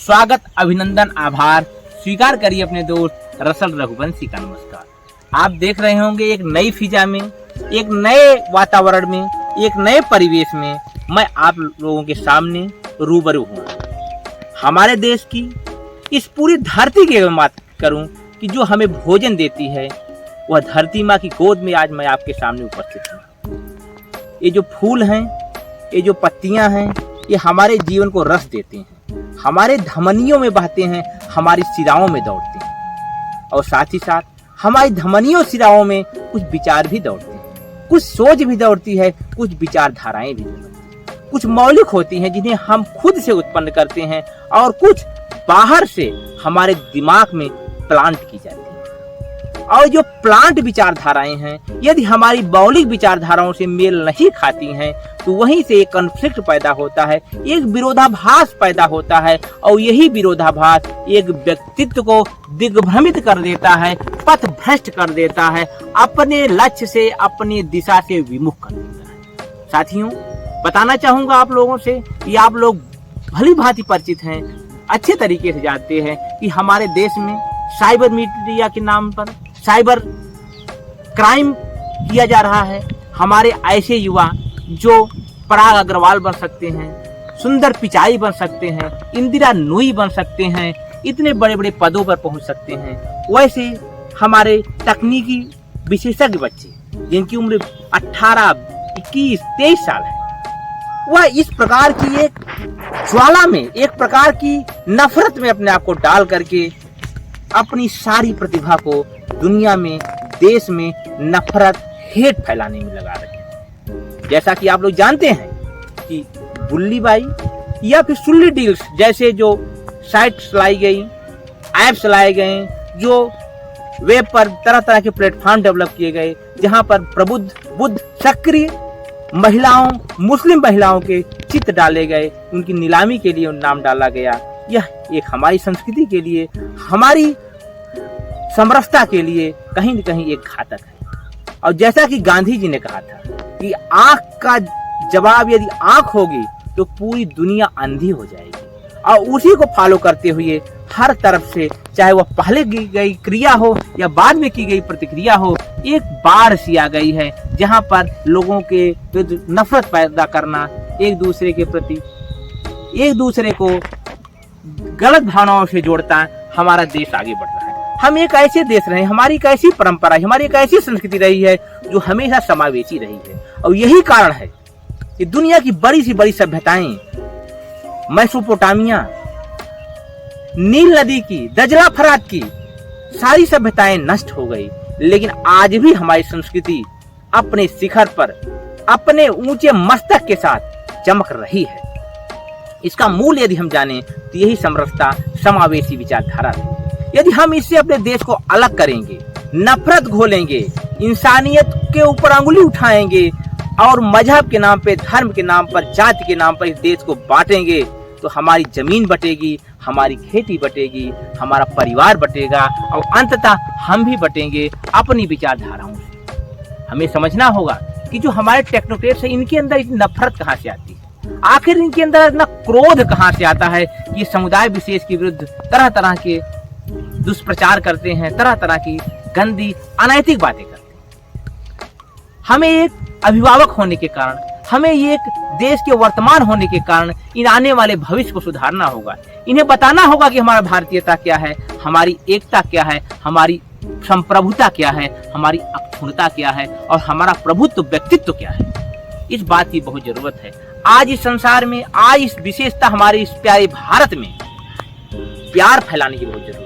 स्वागत, अभिनंदन, आभार स्वीकार करिए अपने दोस्त रसल रघुवंशी का नमस्कार। आप देख रहे होंगे एक नई फिजा में, एक नए वातावरण में, एक नए परिवेश में मैं आप लोगों के सामने रूबरू हूँ। हमारे देश की इस पूरी धरती की बात करूं कि जो हमें भोजन देती है, वह धरती माँ की गोद में आज मैं आपके सामने उपस्थित हूँ। ये जो फूल हैं, ये जो पत्तियां हैं, ये हमारे जीवन को रस देते हैं, हमारे धमनियों में बहते हैं, हमारी सिराओं में दौड़ते हैं और साथ ही साथ हमारी धमनियों सिराओं में कुछ विचार भी दौड़ते हैं, कुछ सोच भी दौड़ती है, कुछ विचारधाराएं भी दौड़ती हैं, कुछ मौलिक होती हैं जिन्हें हम खुद से उत्पन्न करते हैं और कुछ बाहर से हमारे दिमाग में प्लांट की जाती है। और जो प्लांट विचारधाराएं हैं, यदि हमारी मौलिक विचारधाराओं से मेल नहीं खाती हैं तो वहीं से एक कॉन्फ्लिक्ट पैदा होता है, एक विरोधाभास पैदा होता है और यही विरोधाभास एक व्यक्तित्व को दिग्भ्रमित कर देता है, पथ भ्रष्ट कर देता है, अपने लक्ष्य से, अपनी दिशा से विमुख कर देता है। साथियों, बताना चाहूंगा आप लोगों से कि आप लोग भली भांति परिचित हैं, अच्छे तरीके से जानते हैं कि हमारे देश में साइबर मीडिया के नाम पर साइबर क्राइम किया जा रहा है। हमारे ऐसे युवा जो पराग अग्रवाल बन सकते हैं, सुंदर पिचाई बन सकते हैं, इंदिरा नूई बन सकते हैं, इतने बड़े बड़े पदों पर पहुंच सकते हैं, वैसे हमारे तकनीकी विशेषज्ञ बच्चे जिनकी उम्र 18, 21, 23 साल है, वह इस प्रकार की एक ज्वाला में, एक प्रकार की नफरत में अपने आप को डाल करके अपनी सारी प्रतिभा को दुनिया में, देश में नफरत, हेट फैलाने में लगा रहे हैं। जैसा कि आप लोग जानते हैं कि बुल्ली बाई या फिर सुल्ली डील्स जैसे जो साइट्स लाई गई, ऐप्स लाए गए, जो वेब पर तरह तरह के प्लेटफॉर्म डेवलप किए गए, जहां पर प्रबुद्ध, बुद्ध, सक्रिय महिलाओं, मुस्लिम महिलाओं के चित्र डाले गए, उनकी नीलामी के लिए नाम डाला गया। यह एक हमारी संस्कृति के लिए, हमारी समरसता के लिए कहीं न कहीं एक घातक है। और जैसा कि गांधी जी ने कहा था कि आंख का जवाब यदि आंख होगी तो पूरी दुनिया अंधी हो जाएगी, और उसी को फॉलो करते हुए हर तरफ से, चाहे वह पहले की गई क्रिया हो या बाद में की गई प्रतिक्रिया हो, एक बाढ़ सी आ गई है जहां पर लोगों के विरुद्ध नफरत पैदा करना, एक दूसरे के प्रति, एक दूसरे को गलत भावनाओं से जोड़ता हमारा देश आगे बढ़ रहा है। हम एक ऐसे देश रहे, हमारी एक ऐसी परंपरा है, हमारी एक ऐसी संस्कृति रही है जो हमेशा समावेशी रही है, और यही कारण है कि दुनिया की बड़ी सी बड़ी सभ्यताएं, मेसोपोटामिया, नील नदी की, दजला फरात की सारी सभ्यताएं नष्ट हो गई, लेकिन आज भी हमारी संस्कृति अपने शिखर पर, अपने ऊंचे मस्तक के साथ चमक रही है। इसका मूल यदि हम जाने तो यही समरसता, समावेशी विचारधारा है। यदि हम इससे अपने देश को अलग करेंगे, नफरत घोलेंगे, इंसानियत के ऊपर अंगुली उठाएंगे और मजहब के नाम पे, धर्म के नाम पर, जाति के नाम पर इस देश को बांटेंगे, तो हमारी जमीन बटेगी, हमारी खेती बटेगी, हमारा परिवार बटेगा और अंततः हम भी बटेंगे अपनी विचारधाराओं से। हमें समझना होगा कि जो हमारे टेक्नोक्रेट्स हैं, इनके अंदर इतनी नफरत कहाँ से आती है, आखिर इनके अंदर इतना क्रोध कहाँ से आता है कि समुदाय विशेष के विरुद्ध तरह तरह के दुष्प्रचार करते हैं, तरह तरह की गंदी अनैतिक बातें करते हैं। हमें एक अभिभावक होने के कारण, हमें एक देश के वर्तमान होने के कारण इन आने वाले भविष्य को सुधारना होगा। इन्हें बताना होगा कि हमारा भारतीयता क्या है, हमारी एकता क्या है, हमारी संप्रभुता क्या है, हमारी अक्षुण्णता क्या है और हमारा प्रभुत्व व्यक्तित्व क्या है। इस बात की बहुत जरूरत है। आज इस संसार में, आज इस विशेषता हमारे इस प्यारे भारत में प्यार फैलाने की बहुत जरूरत है।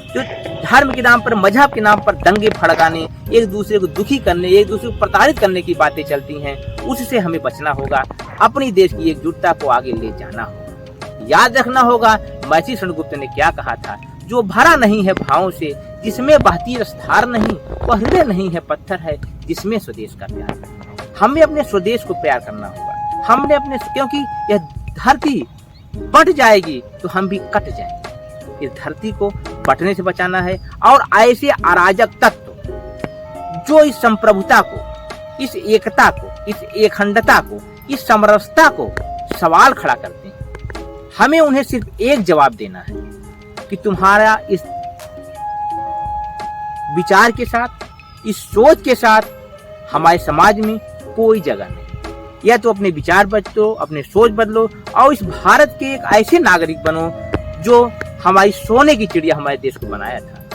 जो धर्म के नाम पर, मजहब के नाम पर दंगे भड़काने, एक दूसरे को दुखी करने, एक दूसरे को प्रताड़ित करने की बातें चलती हैं, उससे हमें बचना होगा। अपनी देश की एकजुटता को आगे ले जाना होगा। याद रखना होगा महर्षि शरणगुप्त ने क्या कहा था, जो भरा नहीं है भावों से, जिसमें बहती रसधार नहीं, वह हृदय नहीं है, पत्थर है जिसमें स्वदेश का प्यार। हमें अपने स्वदेश को प्यार करना होगा। हमने अपने, क्योंकि यह धरती बट जाएगी तो हम भी कट जाएंगे। इस धरती को बटने से बचाना है और ऐसे अराजक तत्व जो इस संप्रभुता को, इस एकता को, इस एकखंडता को, इस समरसता को सवाल खड़ा करते हैं, हमें उन्हें सिर्फ एक जवाब देना है कि तुम्हारा इस विचार के साथ, इस सोच के साथ हमारे समाज में कोई जगह नहीं। या तो अपने विचार बदलो, अपने सोच बदलो और इस भारत के एक ऐसे नागरिक बनो जो हमारी सोने की चिड़िया हमारे देश को बनाया था।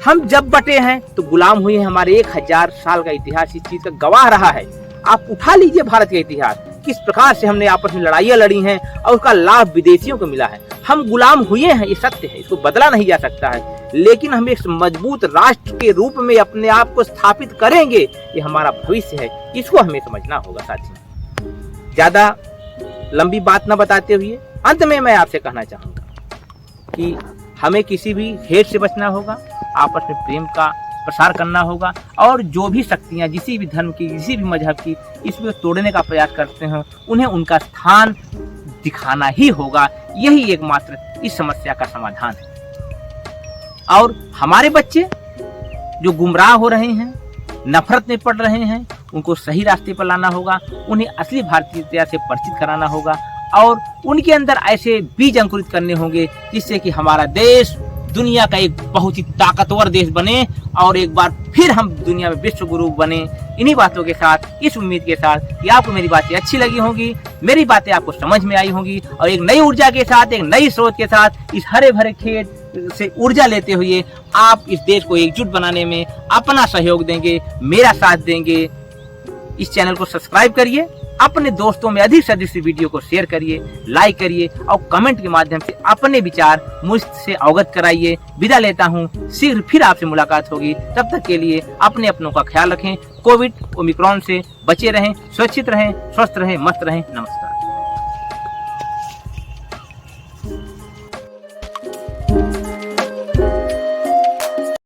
हम जब बटे हैं तो गुलाम हुए हैं। हमारे 1000 साल का इतिहास इस चीज का गवाह रहा है। आप उठा लीजिए भारत का इतिहास, किस प्रकार से हमने आपस में लड़ाइयाँ लड़ी हैं और उसका लाभ विदेशियों को मिला है। हम गुलाम हुए हैं, ये सत्य है, इसको बदला नहीं जा सकता है। लेकिन हम एक मजबूत राष्ट्र के रूप में अपने आप को स्थापित करेंगे, ये हमारा भविष्य है, इसको हमें समझना होगा। साथियों, ज्यादा लंबी बात न बताते हुए अंत में मैं आपसे कहना चाहूंगा कि हमें किसी भी हेट से बचना होगा, आपस में प्रेम का प्रसार करना होगा और जो भी शक्तियां किसी भी धर्म की, किसी भी मजहब की इसमें तोड़ने का प्रयास करते हैं, उन्हें उनका स्थान दिखाना ही होगा। यही एकमात्र इस समस्या का समाधान है। और हमारे बच्चे जो गुमराह हो रहे हैं, नफरत में पड़ रहे हैं, उनको सही रास्ते पर लाना होगा, उन्हें असली भारतीयता से परिचित कराना होगा और उनके अंदर ऐसे बीज अंकुरित करने होंगे जिससे कि हमारा देश दुनिया का एक बहुत ही ताकतवर देश बने और एक बार फिर हम दुनिया में विश्व गुरु बने। इन्हीं बातों के साथ, इस उम्मीद के साथ कि आपको मेरी बातें अच्छी लगी होंगी, मेरी बातें आपको समझ में आई होंगी और एक नई ऊर्जा के साथ, एक नई सोच के साथ इस हरे भरे खेत से ऊर्जा लेते हुए आप इस देश को एकजुट बनाने में अपना सहयोग देंगे, मेरा साथ देंगे। इस चैनल को सब्सक्राइब करिए, अपने दोस्तों में अधिक से अधिक वीडियो को शेयर करिए, लाइक करिए और कमेंट के माध्यम से अपने विचार मुझसे अवगत कराइए। विदा लेता हूँ, शीघ्र फिर आपसे मुलाकात होगी। तब तक के लिए अपने अपनों का ख्याल रखें, कोविड ओमिक्रॉन से बचे रहें, सुरक्षित रहें, स्वस्थ रहें, मस्त रहें। नमस्कार।